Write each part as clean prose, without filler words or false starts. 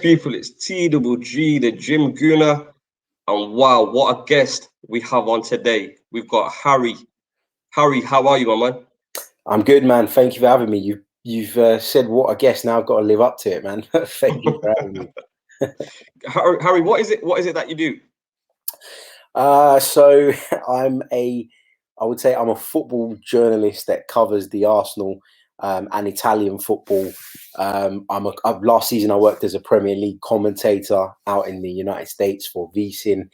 people, it's TWG, the Gym Gooner. And wow, what a guest we have on today. We've got Harry. Harry, how are you, my man? I'm good, man. Thank you for having me. You've said what a guest. Now I've got to live up to it, man. Thank you for having me. Harry, what is it that you do? So I would say I'm a football journalist that covers the Arsenal and Italian football. Last season I worked as a Premier League commentator out in the United States for VSIN,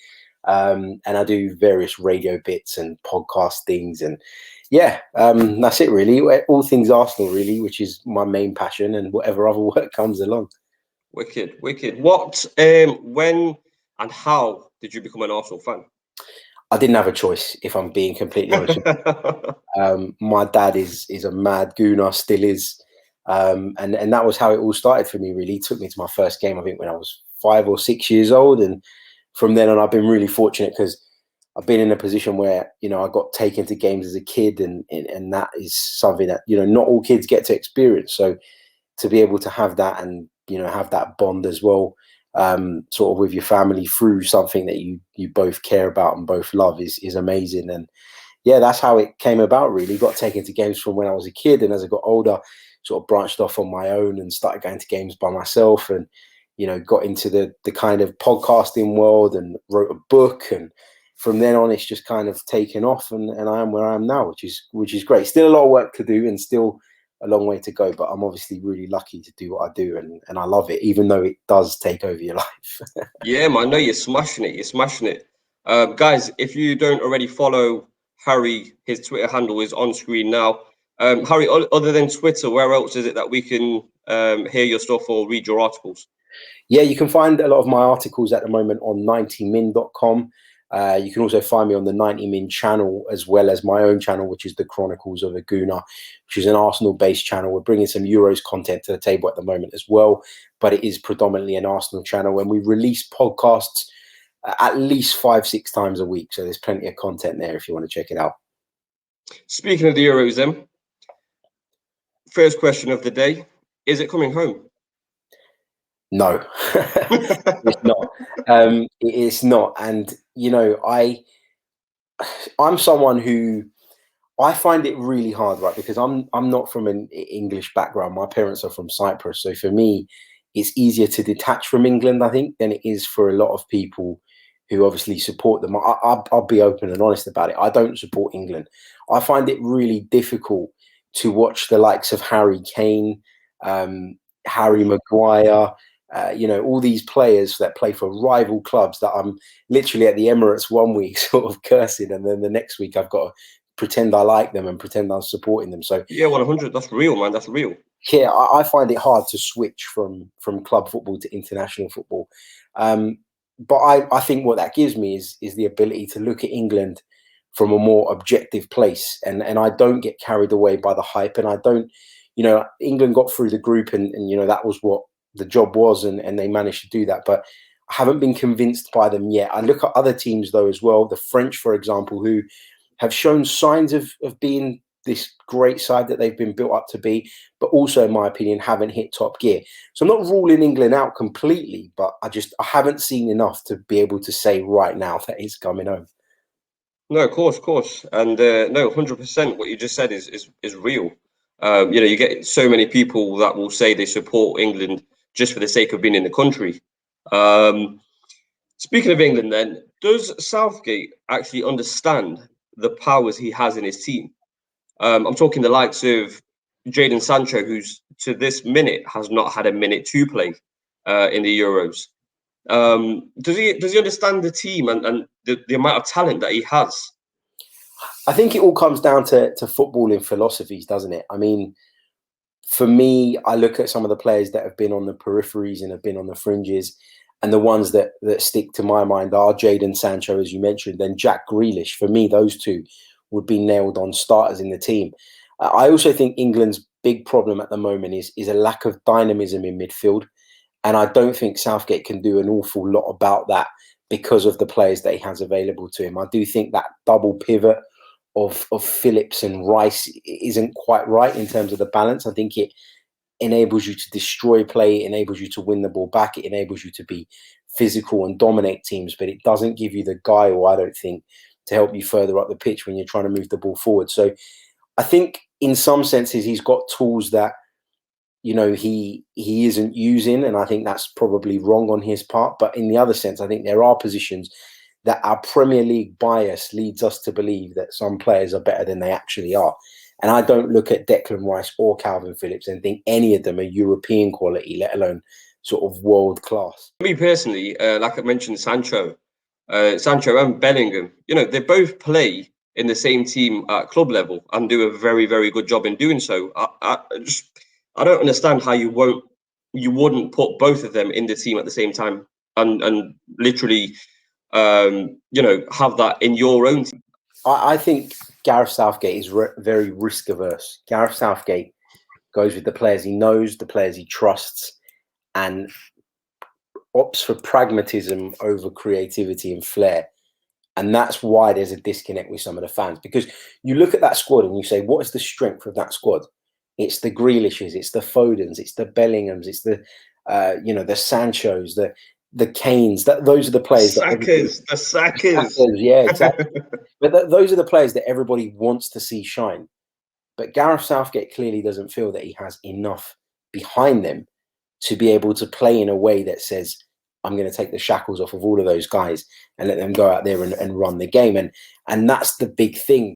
and I do various radio bits and podcast things, and that's it really. All things Arsenal really, which is my main passion, and whatever other work comes along. Wicked. What, when, and how did you become an Arsenal fan? I didn't have a choice, if I'm being completely honest. My dad is a mad Gooner, still is, and that was how it all started for me. Really, he took me to my first game, I think, when I was 5 or 6 years old, and from then on, I've been really fortunate because I've been in a position where I got taken to games as a kid, and that is something that not all kids get to experience. So to be able to have that and have that bond as well, sort of with your family through something that you both care about and both love is amazing. And yeah, that's how it came about. Really got taken to games from when I was a kid, and as I got older, sort of branched off on my own and started going to games by myself, and got into the kind of podcasting world and wrote a book, and from then on it's just kind of taken off, and I am where I am now, which is great. Still a lot of work to do and still a long way to go, but I'm obviously really lucky to do what I do, and I love it, even though it does take over your life. Yeah, man, no, you're smashing it. Guys, if you don't already follow Harry, his Twitter handle is on screen now. Harry, other than Twitter, where else is it that we can hear your stuff or read your articles? Yeah, you can find a lot of my articles at the moment on 90min.com. You can also find me on the 90min channel, as well as my own channel, which is the Chronicles of a Gooner, which is an Arsenal-based channel. We're bringing some Euros content to the table at the moment as well, but it is predominantly an Arsenal channel, and we release podcasts at least 5-6 times a week. So there's plenty of content there if you want to check it out. Speaking of the Euros, then, first question of the day: is it coming home? No, it's not. It's not. And I'm someone who I find it really hard, right? Because I'm not from an English background. My parents are from Cyprus, so for me, it's easier to detach from England, I think, than it is for a lot of people who obviously support them. I'll be open and honest about it. I don't support England. I find it really difficult to watch the likes of Harry Kane, Harry Maguire. All these players that play for rival clubs that I'm literally at the Emirates one week sort of cursing, and then the next week I've got to pretend I like them and pretend I'm supporting them. So yeah, 100. That's real, man. That's real. Yeah, I find it hard to switch from club football to international football. But I think what that gives me is the ability to look at England from a more objective place, and I don't get carried away by the hype, and I don't, England got through the group, and that was what the job was, and they managed to do that. But I haven't been convinced by them yet. I look at other teams though as well, the French, for example, who have shown signs of being this great side that they've been built up to be, but also, in my opinion, haven't hit top gear. So I'm not ruling England out completely, but I haven't seen enough to be able to say right now that it's coming home. No, of course. And no, 100%. What you just said is real. You get so many people that will say they support England just for the sake of being in the country. Speaking of England, then, does Southgate actually understand the powers he has in his team? I'm talking the likes of Jadon Sancho, who's to this minute has not had a minute to play in the Euros. Does he understand the team and the amount of talent that he has? I think it all comes down to footballing philosophies, doesn't it? I mean, for me, I look at some of the players that have been on the peripheries and have been on the fringes, and the ones that stick to my mind are Jadon Sancho, as you mentioned, and Jack Grealish. For me, those two would be nailed on starters in the team. I also think England's big problem at the moment is a lack of dynamism in midfield. And I don't think Southgate can do an awful lot about that because of the players that he has available to him. I do think that double pivot of Phillips and Rice isn't quite right in terms of the balance. I think enables you to destroy play, it enables you to win the ball back, it enables you to be physical and dominate teams, but it doesn't give you the guile, I don't think, to help you further up the pitch when you're trying to move the ball forward. So I think in some senses he's got tools that, you know, he isn't using, and I think that's probably wrong on his part. But in the other sense, I think there are positions that our Premier League bias leads us to believe that some players are better than they actually are. And I don't look at Declan Rice or Calvin Phillips and think any of them are European quality, let alone sort of world class. Me personally, like I mentioned, Sancho and Bellingham, you know, they both play in the same team at club level and do a very, very good job in doing so. I don't understand how you wouldn't put both of them in the team at the same time and literally, you know, have that in your own team. I think Gareth Southgate is very risk averse. Gareth Southgate goes with the players he knows, the players he trusts, and opts for pragmatism over creativity and flair. And that's why there's a disconnect with some of the fans, because you look at that squad and you say, what is the strength of that squad? It's the Grealishes, it's the Fodens, it's the Bellinghams, it's the you know, the Sanchos, the Kanes. Those are the players. The Sackers. Yeah, exactly. But those are the players that everybody wants to see shine. But Gareth Southgate clearly doesn't feel that he has enough behind them to be able to play in a way that says, I'm going to take the shackles off of all of those guys and let them go out there and run the game. And that's the big thing.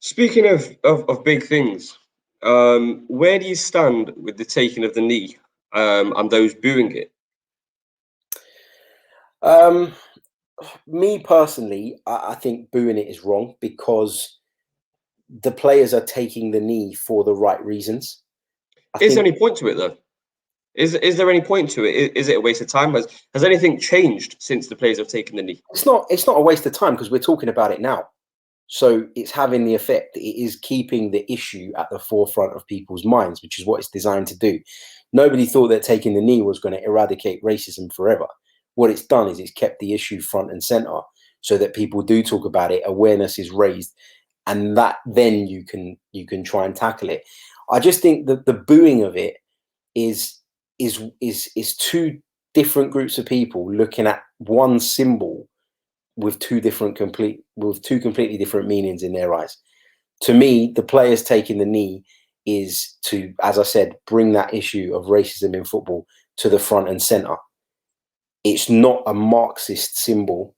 Speaking of big things, where do you stand with the taking of the knee and those booing it? Me personally, I think booing it is wrong because the players are taking the knee for the right reasons. Is there any point to it though? Is there any point to it? Is it a waste of time? Has anything changed since the players have taken the knee? It's not a waste of time because we're talking about it now. So it's having the effect. It is keeping the issue at the forefront of people's minds, which is what it's designed to do. Nobody thought that taking the knee was going to eradicate racism forever. What it's done is it's kept the issue front and center so that people do talk about it, awareness is raised, and that then you can try and tackle it. I just think that the booing of it is two different groups of people looking at one symbol with two completely different meanings in their eyes. To me, the players taking the knee is to, as I said, bring that issue of racism in football to the front and center. It's not a Marxist symbol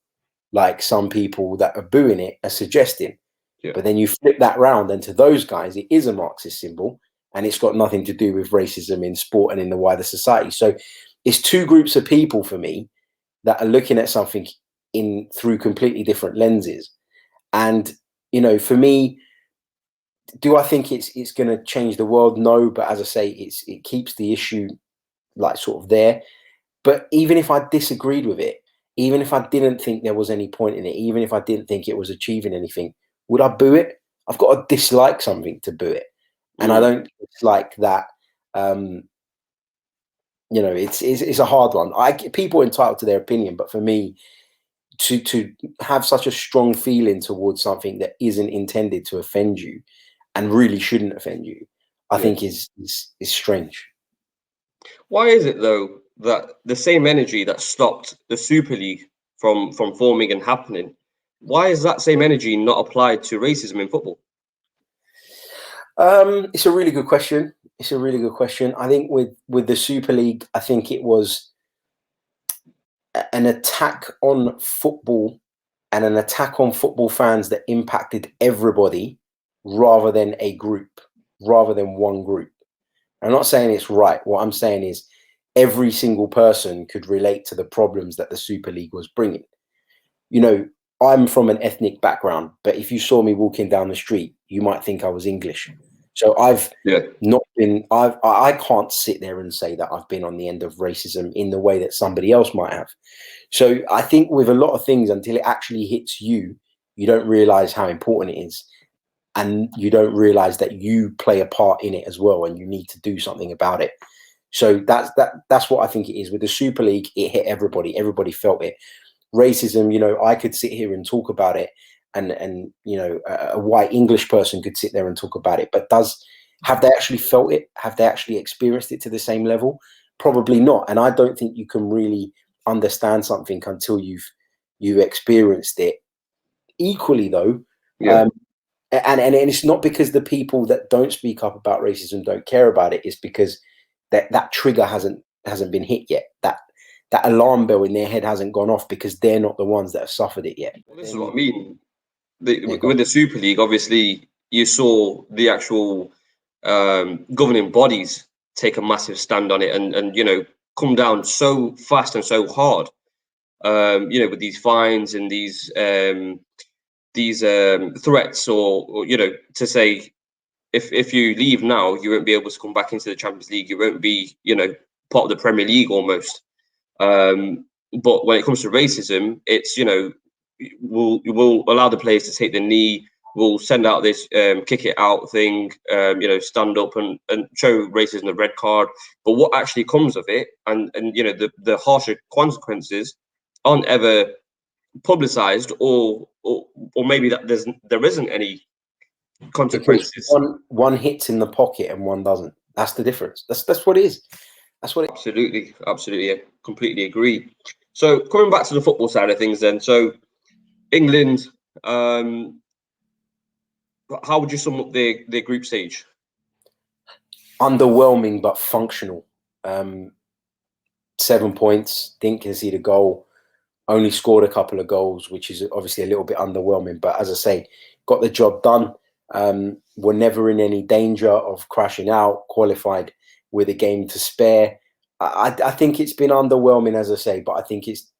like some people that are booing it are suggesting. Yeah. But then you flip that round, and to those guys, it is a Marxist symbol, and it's got nothing to do with racism in sport and in the wider society. So it's two groups of people for me that are looking at something through completely different lenses. And, you know, for me, do I think it's going to change the world? No, but as I say, it keeps the issue like sort of there. But even if I disagreed with it, even if I didn't think there was any point in it, even if I didn't think it was achieving anything, would I boo it? I've got to dislike something to boo it. And I don't dislike that. You know, it's a hard one. People are entitled to their opinion, but for me, to have such a strong feeling towards something that isn't intended to offend you and really shouldn't offend you, I think is strange. Why is it though that the same energy that stopped the Super League from forming and happening, why is that same energy not applied to racism in football? It's a really good question. I think with the Super League, I think it was an attack on football and an attack on football fans that impacted everybody rather than a group, rather than one group. I'm not saying it's right. What I'm saying is every single person could relate to the problems that the Super League was bringing. You know, I'm from an ethnic background, but if you saw me walking down the street, you might think I was English. So I can't sit there and say that I've been on the end of racism in the way that somebody else might have. So I think with a lot of things, until it actually hits you, you don't realize how important it is. And you don't realize that you play a part in it as well, and you need to do something about it. So that's what I think it is. With the Super League, it hit everybody. Everybody felt it. Racism, you know, I could sit here and talk about it, and you know, a white English person could sit there and talk about it. But Have they actually felt it? Have they actually experienced it to the same level? Probably not. And I don't think you can really understand something until you've experienced it. Equally, though, Yeah. and it's not because the people that don't speak up about racism don't care about it. It's because that trigger hasn't been hit yet. That alarm bell in their head hasn't gone off because they're not the ones that have suffered it yet. Well, this is what I mean. Yeah, With the Super League, obviously, you saw the actual governing bodies take a massive stand on it, and come down so fast and so hard. With these fines and these threats, or to say if you leave now, you won't be able to come back into the Champions League. You won't be, part of the Premier League almost. But when it comes to racism, it's we'll allow the players to take the knee. We'll send out this kick it out thing, stand up and show racism the red card. But what actually comes of it, and the harsher consequences, aren't ever publicized, or maybe that there isn't any because consequences. one hits in the pocket and one doesn't. That's the difference. That's what it is. That's what it. Absolutely, I completely agree. So coming back to the football side of things, then, so England, how would you sum up their group stage? Underwhelming but functional. 7 points. Didn't concede a goal. Only scored a couple of goals, which is obviously a little bit underwhelming. But as I say, got the job done. Were never in any danger of crashing out. Qualified with a game to spare. I think it's been underwhelming, as I say, but I think it's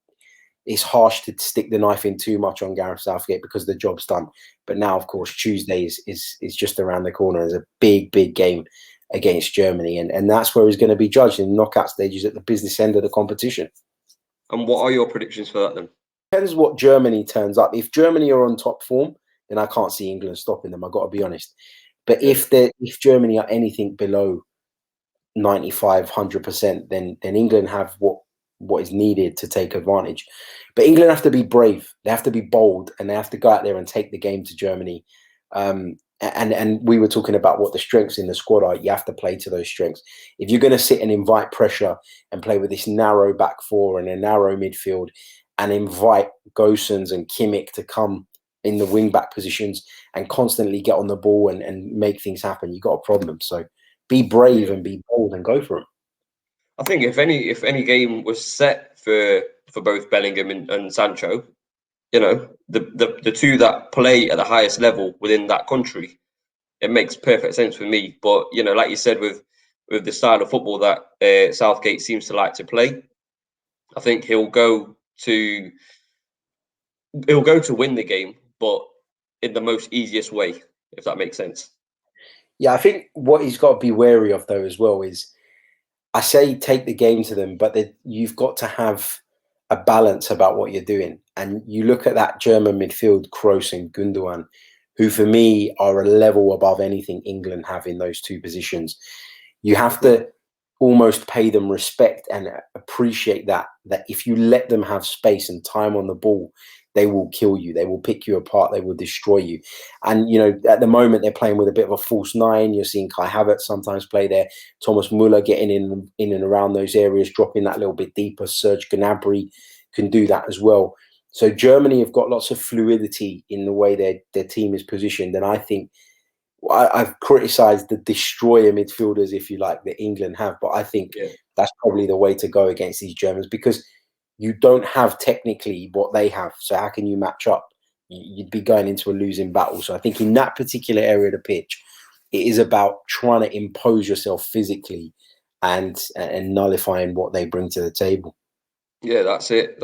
harsh to stick the knife in too much on Gareth Southgate because the job's done. But now, of course, Tuesday is just around the corner. There's a big game against Germany, and that's where he's going to be judged in knockout stages at the business end of the competition. And what are your predictions for that then? Depends what Germany turns up. If Germany are on top form, then I can't see England stopping them. I've got to be honest. But if Germany are anything below 95, 100%, then England have what is needed to take advantage. But England have to be brave. They have to be bold, and they have to go out there and take the game to Germany. And we were talking about what the strengths in the squad are. You have to play to those strengths. If you're going to sit and invite pressure and play with this narrow back four and a narrow midfield and invite Gosens and Kimmich to come in the wing back positions and constantly get on the ball and make things happen, you've got a problem. So be brave and be bold and go for them. I think if any game was set for both Bellingham and Sancho, the two that play at the highest level within that country, it makes perfect sense for me. But like you said, with the style of football that Southgate seems to like to play, I think he'll go to win the game, but in the most easiest way, if that makes sense. Yeah, I think what he's got to be wary of though as well is, I say take the game to them, but you've got to have a balance about what you're doing. And you look at that German midfield, Kroos and Gundogan, who for me are a level above anything England have in those two positions. You have to almost pay them respect and appreciate that if you let them have space and time on the ball, they will kill you. They will pick you apart. They will destroy you. And, at the moment, they're playing with a bit of a false nine. You're seeing Kai Havertz sometimes play there. Thomas Muller getting in and around those areas, dropping that little bit deeper. Serge Gnabry can do that as well. So Germany have got lots of fluidity in the way their team is positioned. And I think I've criticised the destroyer midfielders, if you like, that England have. But I think that's probably the way to go against these Germans, because you don't have technically what they have. So how can you match up? You'd be going into a losing battle. So I think in that particular area of the pitch, it is about trying to impose yourself physically and nullifying what they bring to the table. Yeah, that's it.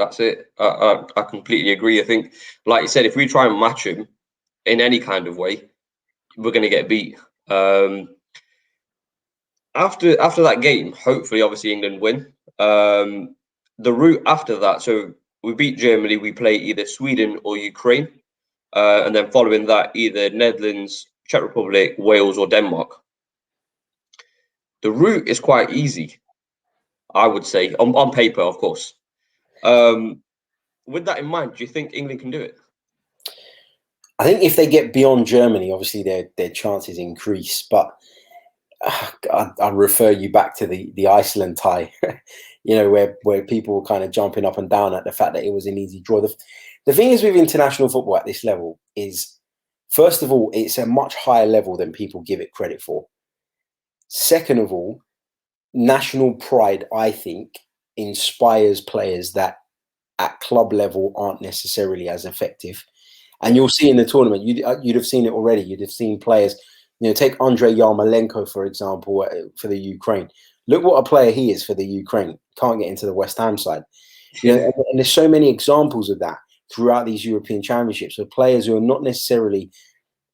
I completely agree. I think, like you said, if we try and match him in any kind of way, we're going to get beat. After that game, hopefully, obviously, England win. The route after that, so we beat Germany, we play either Sweden or Ukraine, and then following that, either Netherlands, Czech Republic, Wales, or Denmark. The route is quite easy, I would say, on paper, of course. With that in mind, do you think England can do it? I think if they get beyond Germany, obviously their chances increase. But I refer you back to the Iceland tie, where people were kind of jumping up and down at the fact that it was an easy draw. The thing is with international football at this level is, first of all, it's a much higher level than people give it credit for. Second of all, national pride, I think, inspires players that at club level aren't necessarily as effective. And you'll see in the tournament, you'd have seen it already. You'd have seen players, take Andrei Yarmolenko, for example, for the Ukraine. Look what a player he is for the Ukraine. Can't get into the West Ham side. And there's so many examples of that throughout these European championships of players who are not necessarily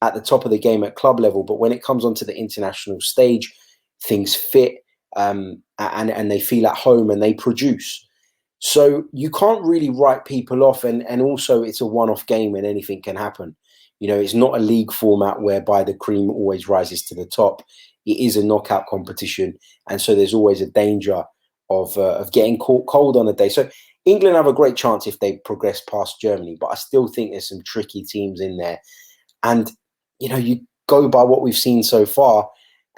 at the top of the game at club level, but when it comes onto the international stage, things fit, and they feel at home and they produce. So you can't really write people off, and also it's a one-off game and anything can happen. It's not a league format whereby the cream always rises to the top. It is a knockout competition, and so there's always a danger of getting caught cold on a day. So England have a great chance if they progress past Germany, but I still think there's some tricky teams in there. And you go by what we've seen so far.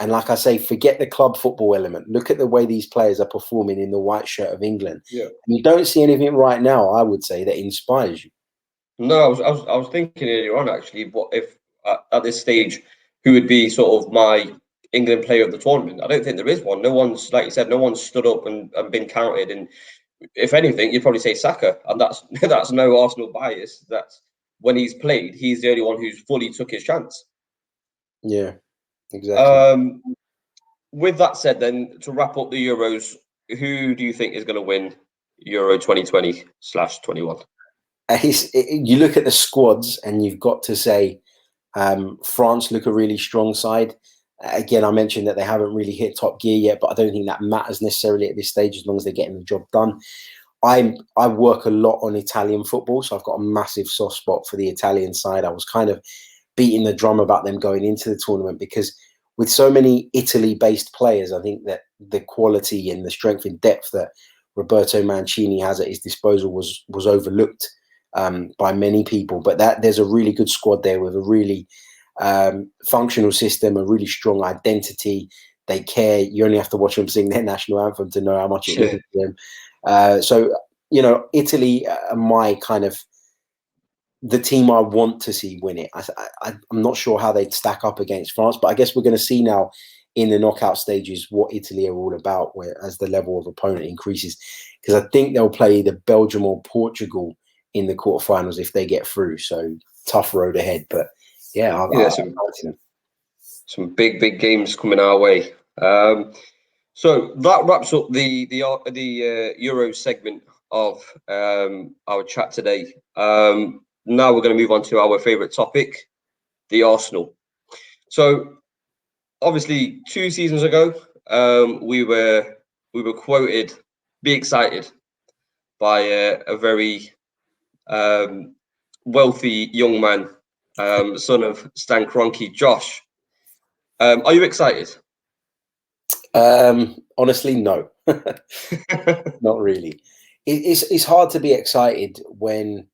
And like I say, forget the club football element. Look at the way these players are performing in the white shirt of England. Yeah. You don't see anything right now, I would say, that inspires you. No, I was thinking earlier on, actually, what if at this stage, who would be sort of my England player of the tournament? I don't think there is one. No one's, like you said, no one's stood up and been counted. And if anything, you'd probably say Saka, and that's no Arsenal bias. That's when he's played, he's the only one who's fully took his chance. Yeah, exactly. With that said, then, to wrap up the Euros, who do you think is going to win Euro 2020/21? You look at the squads and you've got to say France look a really strong side. Again, I mentioned that they haven't really hit top gear yet, but I don't think that matters necessarily at this stage as long as they're getting the job done. I work a lot on Italian football, so I've got a massive soft spot for the Italian side. I was kind of beating the drum about them going into the tournament because with so many Italy-based players, I think that the quality and the strength and depth that Roberto Mancini has at his disposal was overlooked by many people. But there's a really good squad there with a really functional system, a really strong identity. They care. You only have to watch them sing their national anthem to know how much it means to them. So, Italy are my kind of the team I want to see win it. I'm not sure how they'd stack up against France, but I guess we're going to see now in the knockout stages what Italy are all about as the level of opponent increases. Because I think they'll play either Belgium or Portugal in the quarterfinals if they get through. So tough road ahead. But yeah, some big games coming our way. So that wraps up the Euro segment of our chat today. Now we're going to move on to our favourite topic, the Arsenal. So obviously 2 seasons ago, we were quoted, "Be excited," by a very wealthy young man, son of Stan Kroenke, Josh. Are you excited? Honestly, no, not really. It's hard to be excited when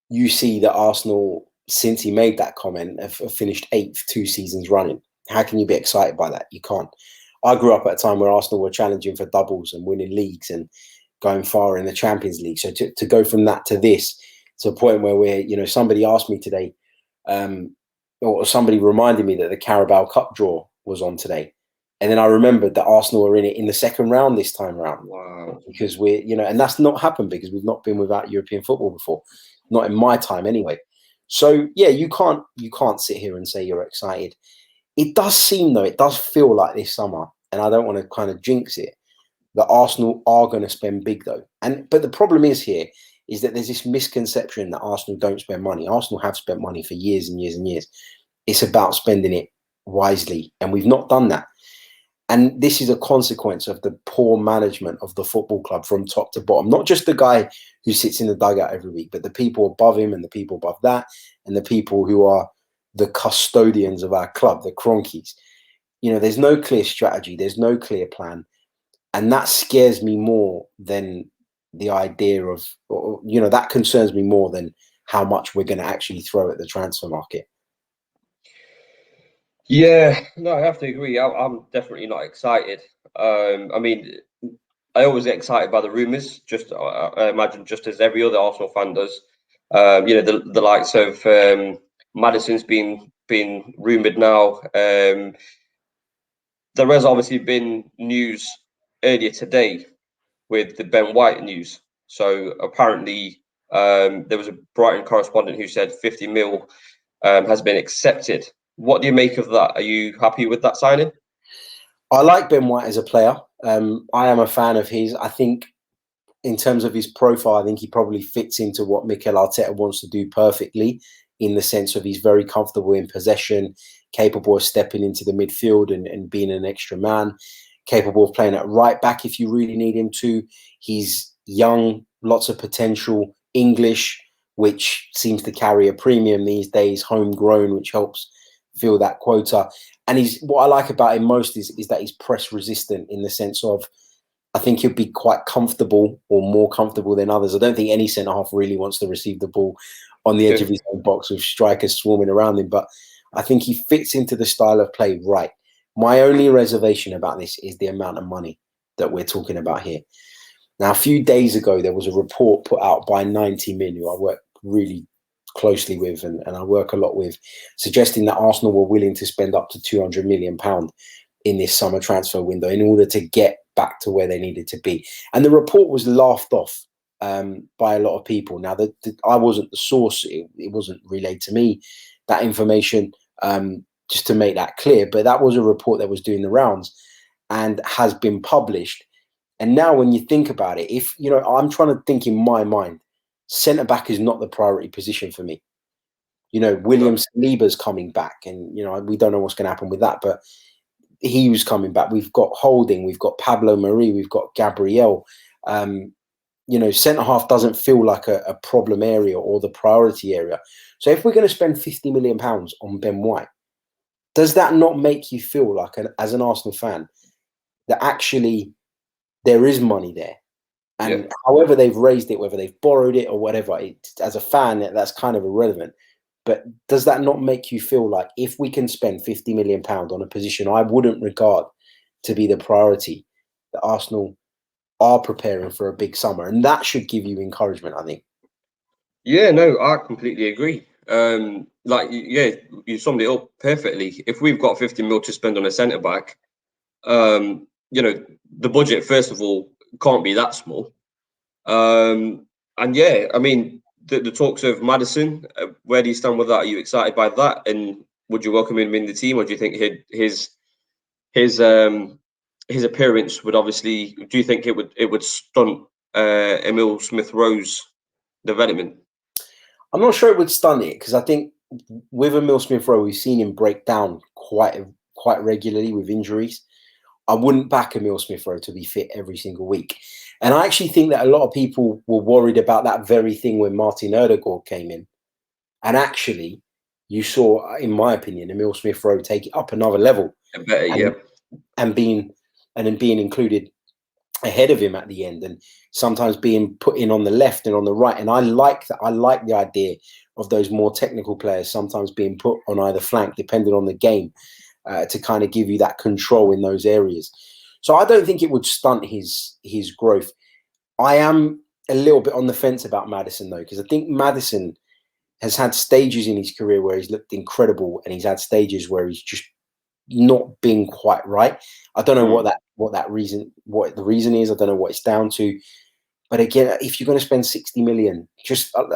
you see that Arsenal, since he made that comment, have finished 8th 2 seasons running. How can you be excited by that? You can't. I grew up at a time where Arsenal were challenging for doubles and winning leagues and going far in the Champions League. So to go from that to this, to a point where we're, somebody asked me today, or somebody reminded me that the Carabao Cup draw was on today. And then I remembered that Arsenal are in it in the second round this time around. Wow. Because and that's not happened because we've not been without European football before. Not in my time anyway. So yeah, you can't sit here and say you're excited. It does seem, though, it does feel like this summer, and I don't want to kind of jinx it, that Arsenal are going to spend big though. But the problem is that there's this misconception that Arsenal don't spend money. Arsenal have spent money for years and years and years. It's about spending it wisely, and we've not done that. And this is a consequence of the poor management of the football club from top to bottom. Not just the guy who sits in the dugout every week, but the people above him and the people above that and the people who are the custodians of our club, the Kroenkes. There's no clear strategy. There's no clear plan. And that scares me more than the idea of, that concerns me more than how much we're going to actually throw at the transfer market. Yeah, no, I have to agree. I'm definitely not excited. I mean, I always get excited by the rumours. Just I imagine, just as every other Arsenal fan does. The likes of Maddison's been rumoured now. There has obviously been news earlier today with the Ben White news. So apparently, there was a Brighton correspondent who said 50 mil has been accepted. What do you make of that? Are you happy with that signing? I like Ben White as a player. I am a fan of his. I think in terms of his profile, I think he probably fits into what Mikel Arteta wants to do perfectly, in the sense of he's very comfortable in possession, capable of stepping into the midfield and being an extra man, capable of playing at right back if you really need him to. He's young, lots of potential, English, which seems to carry a premium these days, homegrown, which helps fill that quota. And he's, what I like about him most is that he's press resistant, in the sense of, I think he'll be quite comfortable, or more comfortable than others. I don't think any centre half really wants to receive the ball on the edge of his own box with strikers swarming around him. But I think he fits into the style of play right. My only reservation about this is the amount of money that we're talking about here. Now, a few days ago, there was a report put out by 90 Min, who I work really closely with and I work a lot with, suggesting that Arsenal were willing to spend up to £200 million in this summer transfer window in order to get back to where they needed to be. And the report was laughed off by a lot of people. Now, I wasn't the source. It wasn't relayed to me, that information, just to make that clear. But that was a report that was doing the rounds and has been published. And now when you think about it, if, you know, I'm trying to think in my mind, centre-back is not the priority position for me. You know, William No. Saliba's coming back, and, you know, we don't know what's going to happen with that, but he was coming back. We've got Holding, we've got Pablo Marie, we've got Gabriel. You know, centre half doesn't feel like a problem area or the priority area. So if we're going to spend £50 million on Ben White, does that not make you feel like, as an Arsenal fan, that actually there is money there? Yeah. And however they've raised it, whether they've borrowed it or whatever, as a fan, that's kind of irrelevant. But does that not make you feel like, if we can spend £50 million on a position I wouldn't regard to be the priority, that Arsenal are preparing for a big summer? And that should give you encouragement, I think. Yeah, no, I completely agree. Yeah, you summed it up perfectly. If we've got 50 mil to spend on a centre back, the budget, first of all, can't be that small. And yeah, I mean, the talks of Maddison, where do you stand with that? Are you excited by that? And would you welcome him in the team, or do you think his his appearance would obviously? Do you think it would stunt Emil Smith Rowe's development? I'm not sure it would stun it, because I think with Emil Smith Rowe, we've seen him break down quite regularly with injuries. I wouldn't back Emil Smith Rowe to be fit every single week. And I actually think that a lot of people were worried about that very thing when Martin Ødegaard came in. And actually, you saw, in my opinion, Emil Smith Rowe take it up another level, Better, yeah. and being included ahead of him at the end, and sometimes being put in on the left and on the right. And I like that. I like the idea of those more technical players sometimes being put on either flank, depending on the game, to kind of give you that control in those areas. So I don't think it would stunt his growth. I am a little bit on the fence about Maddison, though, because I think Maddison has had stages in his career where he's looked incredible, and he's had stages where he's just not been quite right. I don't know what the reason is. I don't know what it's down to. But again, if you're going to spend 60 million,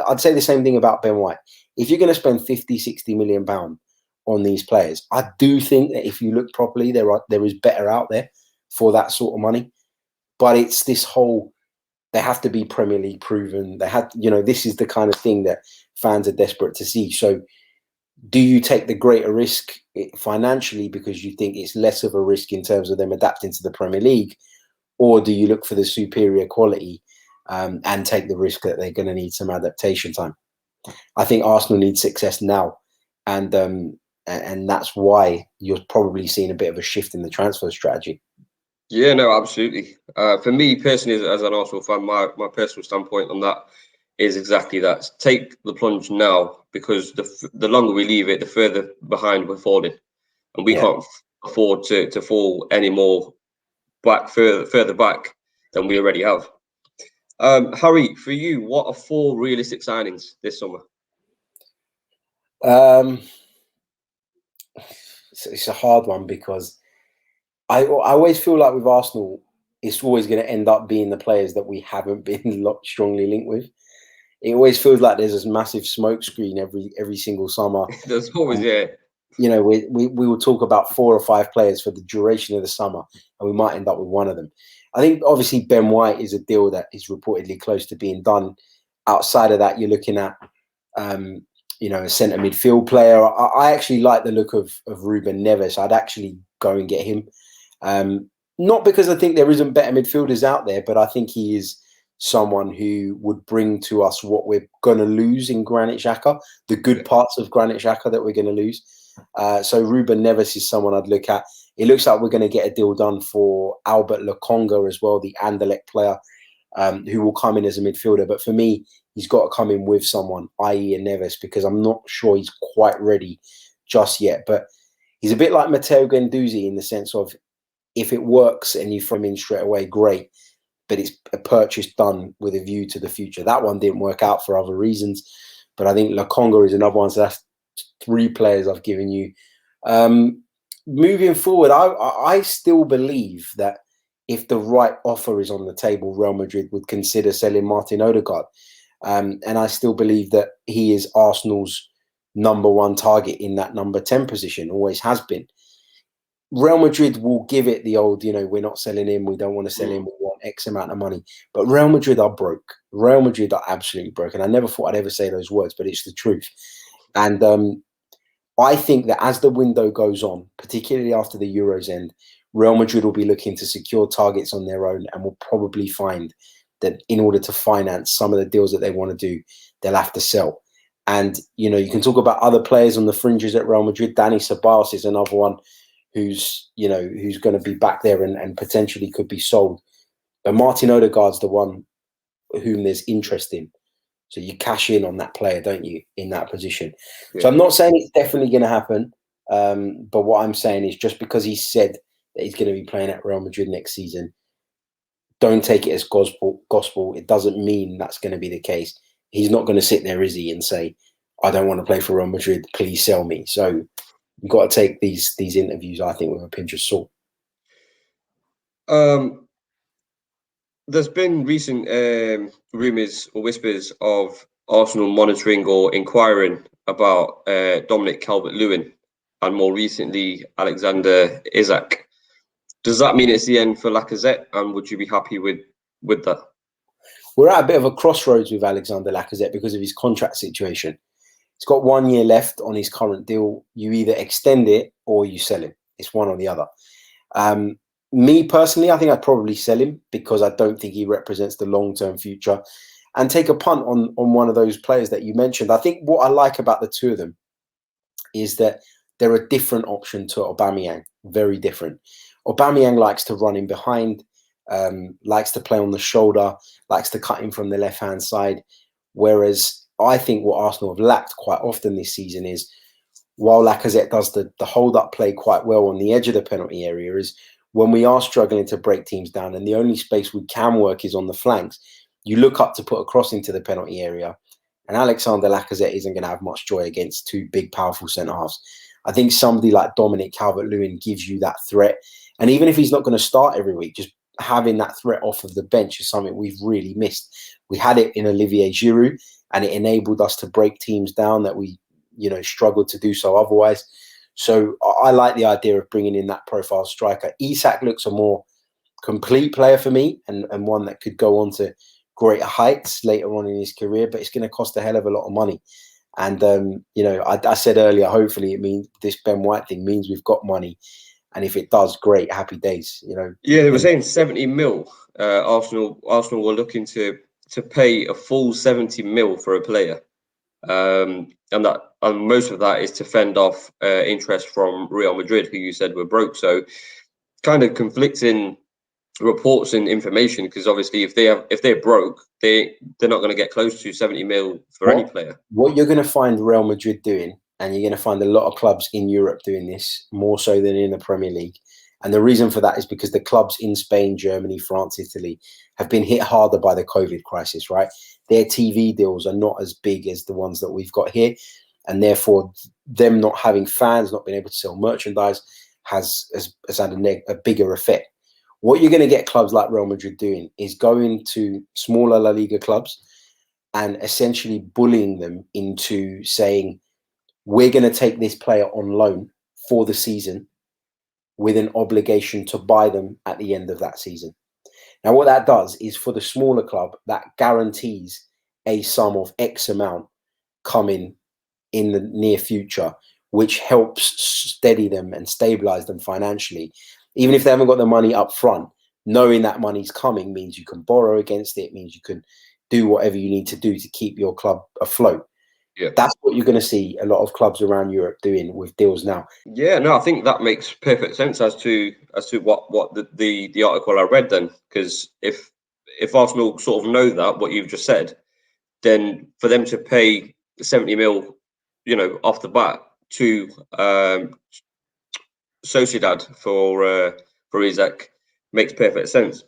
I'd say the same thing about Ben White. If you're going to spend 50, 60 million pound on these players, I do think that if you look properly, there is better out there for that sort of money. But it's this whole, they have to be Premier League proven. This is the kind of thing that fans are desperate to see. So do you take the greater risk financially because you think it's less of a risk in terms of them adapting to the Premier League? Or do you look for the superior quality and take the risk that they're going to need some adaptation time? I think Arsenal need success now. And that's why you're probably seeing a bit of a shift in the transfer strategy. Yeah, no, absolutely. For me personally, as an Arsenal fan, my personal standpoint on that is exactly that. Take the plunge now, because the longer we leave it, the further behind we're falling. and we can't afford to fall any more further back than we already have. Harry, for you, what are 4 realistic signings this summer? It's a hard one because I always feel like with Arsenal, it's always going to end up being the players that we haven't been strongly linked with. It always feels like there's this massive smoke screen every single summer. There's always, yeah. You know, we will talk about 4 or 5 players for the duration of the summer, and we might end up with one of them. I think obviously Ben White is a deal that is reportedly close to being done. Outside of that, you're looking at, you know, a centre midfield player. I actually like the look of Ruben Neves. I'd actually go and get him. Not because I think there isn't better midfielders out there, but I think he is someone who would bring to us what we're going to lose in Granit Xhaka, the good parts of Granit Xhaka that we're going to lose. So Ruben Neves is someone I'd look at. It looks like we're going to get a deal done for Albert Lokonga as well, the Anderlecht player, who will come in as a midfielder. But for me, he's got to come in with someone, i.e. a Neves, because I'm not sure he's quite ready just yet. But he's a bit like Matteo Guendouzi in the sense of, if it works and you throw him in straight away, great. But it's a purchase done with a view to the future. That one didn't work out for other reasons. But I think Lokonga is another one. So that's 3 players I've given you. Moving forward, I still believe that if the right offer is on the table, Real Madrid would consider selling Martin Odegaard. And I still believe that he is Arsenal's #1 target in that number 10 position, always has been. Real Madrid will give it the old, you know, we're not selling him, we don't want to sell him, we want X amount of money. But Real Madrid are broke. Real Madrid are absolutely broke. And I never thought I'd ever say those words, but it's the truth. And I think that as the window goes on, particularly after the Euros end, Real Madrid will be looking to secure targets on their own and will probably find that in order to finance some of the deals that they want to do, they'll have to sell. And, you know, you can talk about other players on the fringes at Real Madrid. Dani Ceballos is another one who's going to be back there and potentially could be sold. But Martin Odegaard's the one whom there's interest in. So you cash in on that player, don't you, in that position? Yeah. So I'm not saying it's definitely going to happen. But what I'm saying is, just because he said that he's going to be playing at Real Madrid next season, don't take it as gospel. It doesn't mean that's going to be the case. He's not going to sit there, is he, and say, I don't want to play for Real Madrid, please sell me. So you've got to take these interviews, I think, with a pinch of salt. There's been recent rumours or whispers of Arsenal monitoring or inquiring about Dominic Calvert-Lewin and more recently Alexander Isak. Does that mean it's the end for Lacazette, and would you be happy with that? We're at a bit of a crossroads with Alexander Lacazette because of his contract situation. He's got 1 year left on his current deal. You either extend it or you sell him. It's one or the other. Me personally, I think I'd probably sell him because I don't think he represents the long-term future, and take a punt on one of those players that you mentioned. I think what I like about the two of them is that they're a different option to Aubameyang, very different. Aubameyang likes to run in behind, likes to play on the shoulder, likes to cut in from the left-hand side, whereas I think what Arsenal have lacked quite often this season is, while Lacazette does the hold-up play quite well on the edge of the penalty area, is when we are struggling to break teams down and the only space we can work is on the flanks, you look up to put a cross into the penalty area, and Alexander Lacazette isn't going to have much joy against 2 big, powerful centre-halves. I think somebody like Dominic Calvert-Lewin gives you that threat. And even if he's not going to start every week, just having that threat off of the bench is something we've really missed. We had it in Olivier Giroud, and it enabled us to break teams down that we, struggled to do so otherwise. So I like the idea of bringing in that profile striker. Isak looks a more complete player for me, and one that could go on to greater heights later on in his career, but it's going to cost a hell of a lot of money. And, I said earlier, hopefully it means this Ben White thing means we've got money. And if it does, great, happy days, Yeah, they were saying 70 mil. Arsenal were looking to pay a full 70 mil for a player. And most of that is to fend off interest from Real Madrid, who you said were broke. So kind of conflicting reports and information, because obviously if they're broke, they're not going to get close to 70 mil for any player. What you're going to find Real Madrid doing, and you're going to find a lot of clubs in Europe doing this, more so than in the Premier League. And the reason for that is because the clubs in Spain, Germany, France, Italy have been hit harder by the COVID crisis, right? Their TV deals are not as big as the ones that we've got here. And therefore, them not having fans, not being able to sell merchandise has had a bigger effect. What you're going to get clubs like Real Madrid doing is going to smaller La Liga clubs and essentially bullying them into saying, we're going to take this player on loan for the season with an obligation to buy them at the end of that season. Now, what that does is for the smaller club, that guarantees a sum of X amount coming in the near future, which helps steady them and stabilize them financially. Even if they haven't got the money up front, knowing that money's coming means you can borrow against it, means you can do whatever you need to do to keep your club afloat. Yeah. That's what you're going to see a lot of clubs around Europe doing with deals now. Yeah, no, I think that makes perfect sense as to what the article I read then, because if Arsenal sort of know that what you've just said, then for them to pay 70 mil, off the bat to Sociedad for Isaac makes perfect sense.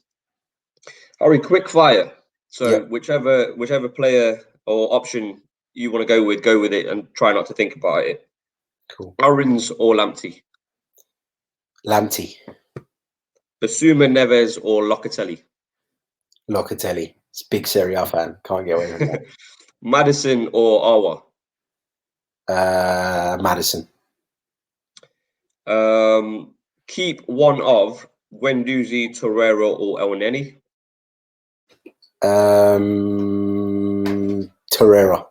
Harry, quick fire. So whichever player or option you want to go with it, and try not to think about it. Cool. Aarons or Lamptey? Lamptey. Basuma, Neves or Locatelli? Locatelli. It's a big Serie A fan. Can't get away from that. Maddison or Awa? Maddison. Keep one of Guendouzi, Torreira or Elneny? Torreira.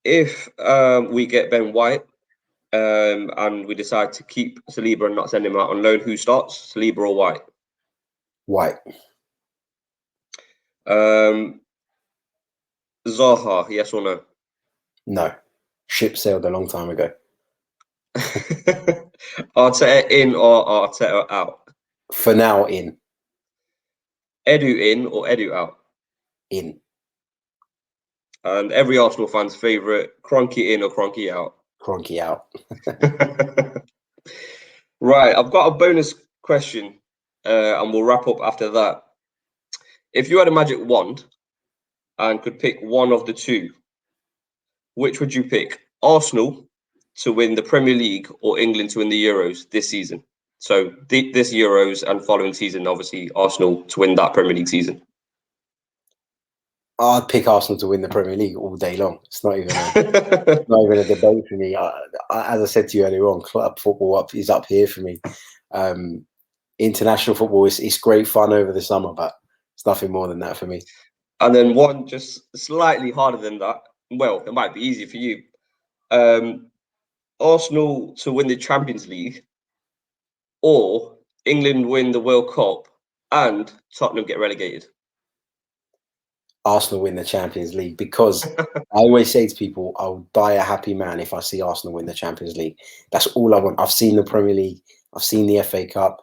If we get Ben White and we decide to keep Saliba and not send him out on loan, who starts, Saliba or White? White. Zaha, yes or no? No. Ship sailed a long time ago. Arteta in or Arteta out? For now, in. Edu in or Edu out? In. And every Arsenal fan's favourite, Kroenke in or Kroenke out? Kroenke out. Right, I've got a bonus question, and we'll wrap up after that. If you had a magic wand and could pick one of the two, which would you pick? Arsenal to win the Premier League or England to win the Euros this season? So this Euros and following season, obviously, Arsenal to win that Premier League season. I'd pick Arsenal to win the Premier League all day long. It's not even a debate for me. As I said to you earlier on, club football is up here for me. International football is great fun over the summer, but it's nothing more than that for me. And then one just slightly harder than that. Well, it might be easy for you. Arsenal to win the Champions League or England win the World Cup and Tottenham get relegated? Arsenal win the Champions League, because I always say to people, I'll die a happy man if I see Arsenal win the Champions League. That's all I want. I've seen the Premier League. I've seen the FA Cup.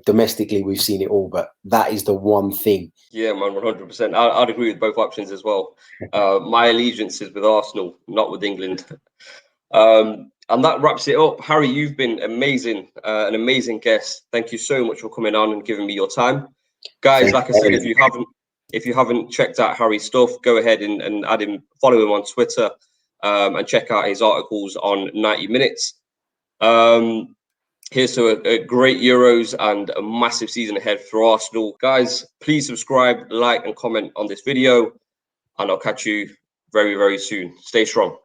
Domestically, we've seen it all, but that is the one thing. Yeah, man, 100%. I'd agree with both options as well. My allegiance is with Arsenal, not with England. And that wraps it up. Harry, you've been amazing, an amazing guest. Thank you so much for coming on and giving me your time. Guys, like I said, if you haven't checked out Harry's stuff, go ahead and add him, follow him on Twitter, and check out his articles on 90 Minutes. Here's to a great Euros and a massive season ahead for Arsenal. Guys, please subscribe, like, and comment on this video, and I'll catch you very, very soon. Stay strong.